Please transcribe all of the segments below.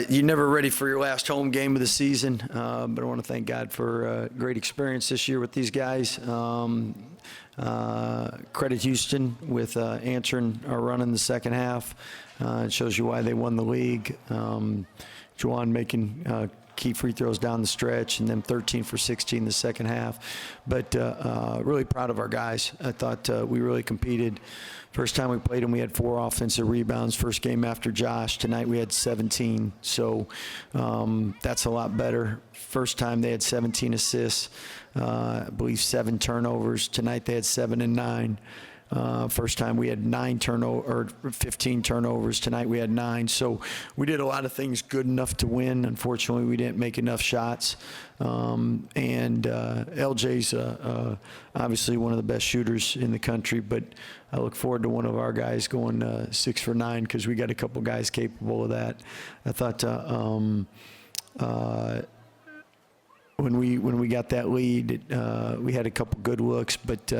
You're never ready for your last home game of the season, but I want to thank God for a great experience this year with these guys. Credit Houston with answering our run in the second half. It shows you why they won the league. Juwan making key free throws down the stretch, and then 13 for 16 the second half. But really proud of our guys. I thought we really competed. First time we played them, we had 4 offensive rebounds. First game after Josh. Tonight we had 17. So that's a lot better. First time they had 17 assists. I believe 7 turnovers. Tonight they had 7 and 9. First time we had 15 turnovers. Tonight we had 9. So we did a lot of things good enough to win. Unfortunately, we didn't make enough shots. LJ's obviously one of the best shooters in the country, but I look forward to one of our guys going 6 for 9 because we got a couple guys capable of that. I thought when we got that lead, we had a couple good looks, but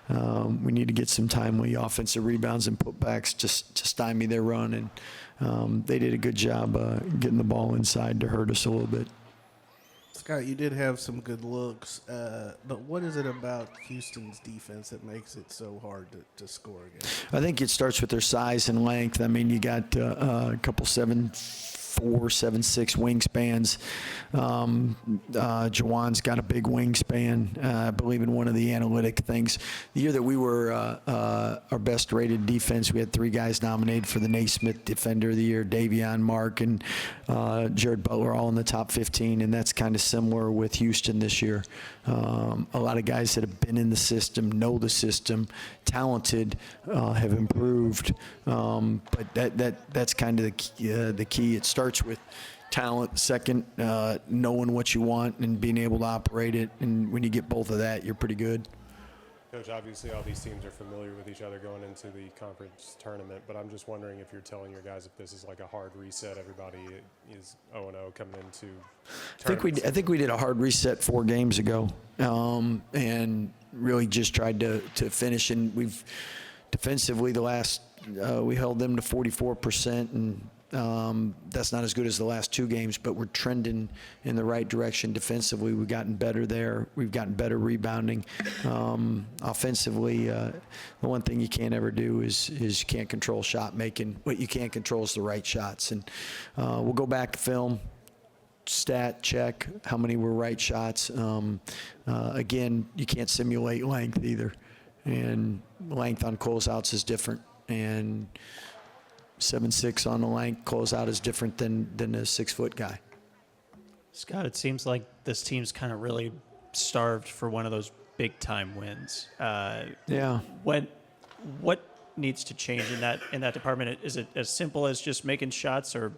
we need to get some timely offensive rebounds and putbacks just to stymie their run, and they did a good job getting the ball inside to hurt us a little bit. Scott, you did have some good looks, but what is it about Houston's defense that makes it so hard to score against? I think it starts with their size and length. I mean, you got a couple 7'4", 7'6" wingspans. Juwan's got a big wingspan. I believe in one of the analytic things. The year that we were our best rated defense, we had 3 guys nominated for the Naismith Defender of the Year, Davion, Mark, and Jared Butler, all in the top 15, and that's kind of similar with Houston this year. A lot of guys that have been in the system, know the system, talented, have improved, but that's kind of the key. It starts with talent, second, knowing what you want and being able to operate it, and when you get both of that, you're pretty good. Coach, obviously all these teams are familiar with each other going into the conference tournament, but I'm just wondering if you're telling your guys if this is like a hard reset. Everybody is 0-0 coming into tournaments. I think we did a hard reset 4 games ago, and really just tried to finish. And we've defensively we held them to 44%, and that's not as good as the last 2 games, but we're trending in the right direction defensively. We've gotten better there. We've gotten better rebounding. Offensively, the one thing you can't ever do is you can't control shot making. What you can't control is the right shots. And we'll go back to film, stat check how many were right shots. Again, you can't simulate length either. And length on closeouts is different. And 7'6" on the length closeout is different than a 6-foot guy. Scott, it seems like this team's kind of really starved for one of those big time wins. Yeah. What needs to change in that department? Is it as simple as just making shots, or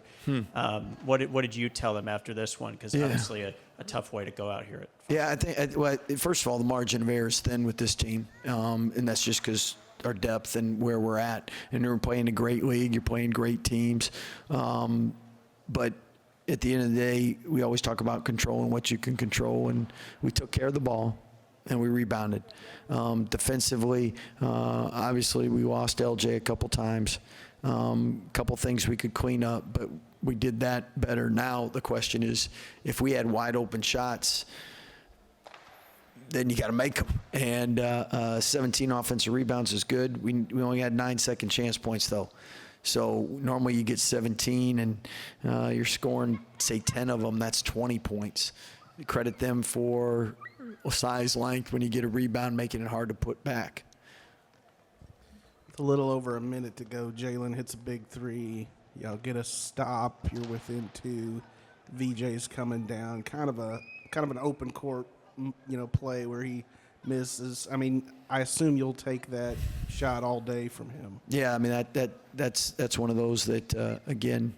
what did you tell them after this one? Because obviously a tough way to go out here. Yeah, I think first of all, the margin of error is thin with this team, and that's just because our depth and where we're at. And we're playing a great league. You're playing great teams. But at the end of the day, we always talk about controlling what you can control, and we took care of the ball and we rebounded. Defensively, obviously we lost LJ a couple times. Couple things we could clean up, but we did that better. Now the question is, if we had wide open shots, then you got to make them. And 17 offensive rebounds is good. We only had 9 second chance points, though. So normally you get 17, and you're scoring, say, 10 of them. That's 20 points. You credit them for size, length when you get a rebound, making it hard to put back. With a little over a minute to go, Jalen hits a big 3. Y'all get a stop. You're within 2. VJ's coming down. Kind of an open court, play where he misses. I mean, I assume you'll take that shot all day from him. Yeah, I mean that's one of those that again,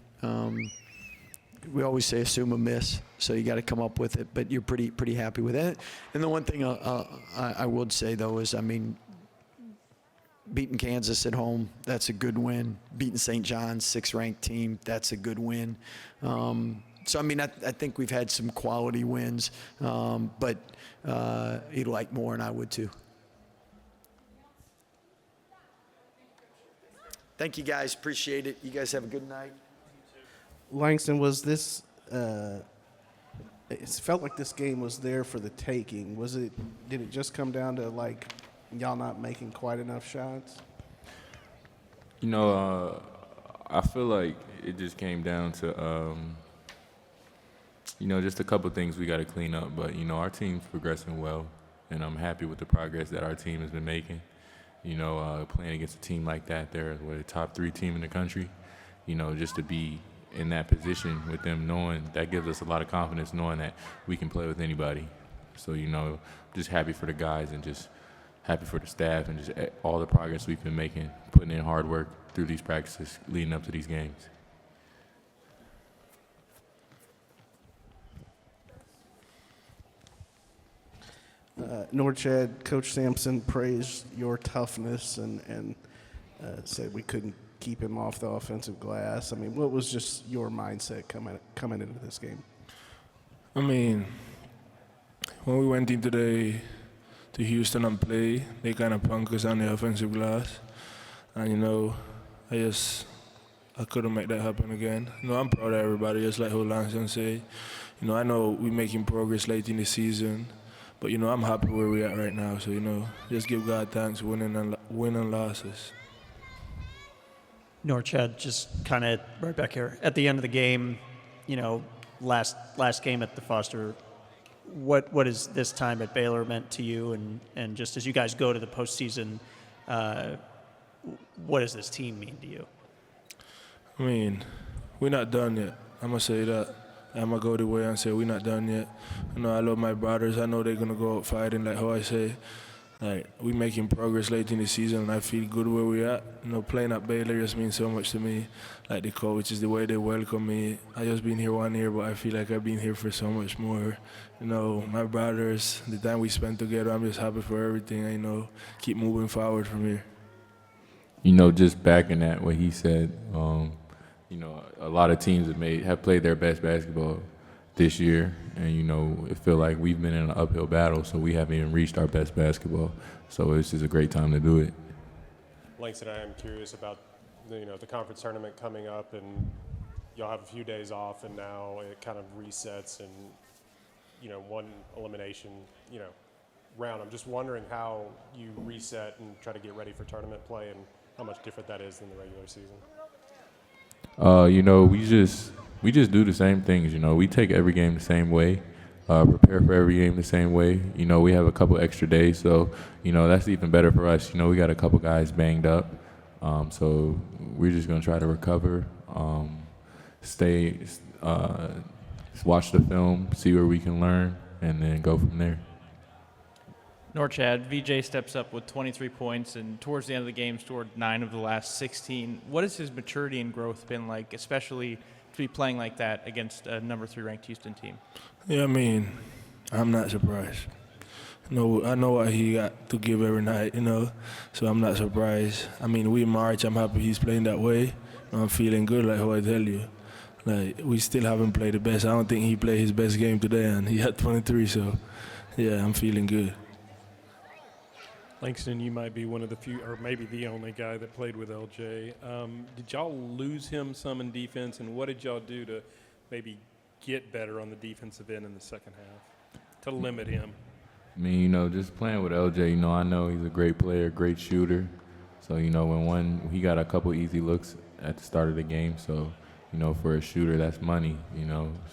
we always say assume a miss, so you got to come up with it. But you're pretty happy with it. And the one thing I would say though is, I mean, beating Kansas at home, that's a good win. Beating St. John's, 6th ranked team, that's a good win. So, I mean, I think we've had some quality wins, but he'd like more, and I would too. Thank you, guys. Appreciate it. You guys have a good night. Langston, was this? It felt like this game was there for the taking. Was it? Did it just come down to like y'all not making quite enough shots? I feel like it just came down to, just a couple things we got to clean up. But, our team's progressing well, and I'm happy with the progress that our team has been making. Playing against a team like that, they're a top 3 team in the country. Just to be in that position with them, knowing that gives us a lot of confidence, knowing that we can play with anybody. So, just happy for the guys and just happy for the staff and just all the progress we've been making, putting in hard work through these practices leading up to these games. Norchad, Coach Sampson praised your toughness and said we couldn't keep him off the offensive glass. I mean, what was just your mindset coming into this game? I mean, when we went in today to Houston and play, they kind of punked us on the offensive glass. And, I couldn't make that happen again. I'm proud of everybody, just like how Langston said. I know we're making progress late in the season, but, I'm happy where we're at right now. So, just give God thanks, winning and losses. Norchad, just kind of right back here at the end of the game, last game at the Foster. What has this time at Baylor meant to you, and just as you guys go to the postseason, what does this team mean to you? I mean, we're not done yet. I'm going to say that. I'm going to go the way and say we're not done yet. I love my brothers. I know they're going to go out fighting, like how I say. Like, we're making progress late in the season, and I feel good where we're at. Playing at Baylor just means so much to me. Like, the coaches, the way they welcome me. I just been here 1 year, but I feel like I've been here for so much more. My brothers, the time we spent together, I'm just happy for everything. Keep moving forward from here. Just backing that what he said, a lot of teams have played their best basketball this year, and it feel like we've been in an uphill battle, so we haven't even reached our best basketball. So this is a great time to do it. Langston, I am curious about the conference tournament coming up, and y'all have a few days off, and now it kind of resets, and one elimination round. I'm just wondering how you reset and try to get ready for tournament play, and how much different that is than the regular season. We just do the same things. We take every game the same way, prepare for every game the same way. We have a couple extra days, so that's even better for us. We got a couple guys banged up, so we're just gonna try to recover, watch the film, see where we can learn, and then go from there. Norchad, VJ steps up with 23 points and towards the end of the game scored 9 of the last 16. What has his maturity and growth been like, especially to be playing like that against a number 3 ranked Houston team? Yeah, I mean, I'm not surprised. I know what he got to give every night, so I'm not surprised. I mean, we March, I'm happy he's playing that way. I'm feeling good, like how I tell you. Like, we still haven't played the best. I don't think he played his best game today, and he had 23, so, yeah, I'm feeling good. Langston, you might be one of the few, or maybe the only guy that played with LJ. Did y'all lose him some in defense, and what did y'all do to maybe get better on the defensive end in the second half to limit him? I mean, just playing with LJ, I know he's a great player, great shooter. So, when he got a couple easy looks at the start of the game. So, for a shooter, that's money,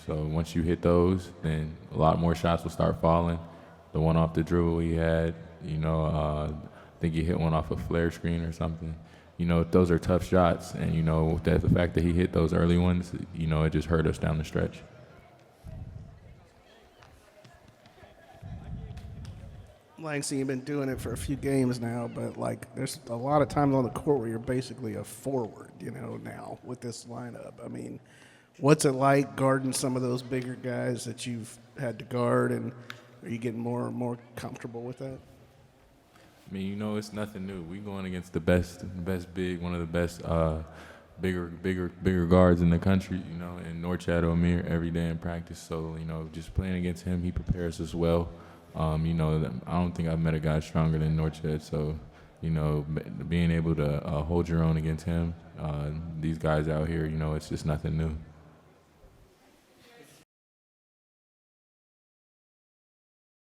So once you hit those, then a lot more shots will start falling. The one off the dribble he had, I think he hit one off a flare screen or something. Those are tough shots, and the fact that he hit those early ones, it just hurt us down the stretch. Langston, you've been doing it for a few games now, but there's a lot of times on the court where you're basically a forward, now with this lineup. I mean, what's it like guarding some of those bigger guys that you've had to guard, and are you getting more and more comfortable with that? I mean, it's nothing new. We going against the best big, one of the best bigger guards in the country, in Norchad Omier every day in practice. So, just playing against him, he prepares us well. I don't think I've met a guy stronger than Norchad. So, being able to hold your own against him, these guys out here, it's just nothing new.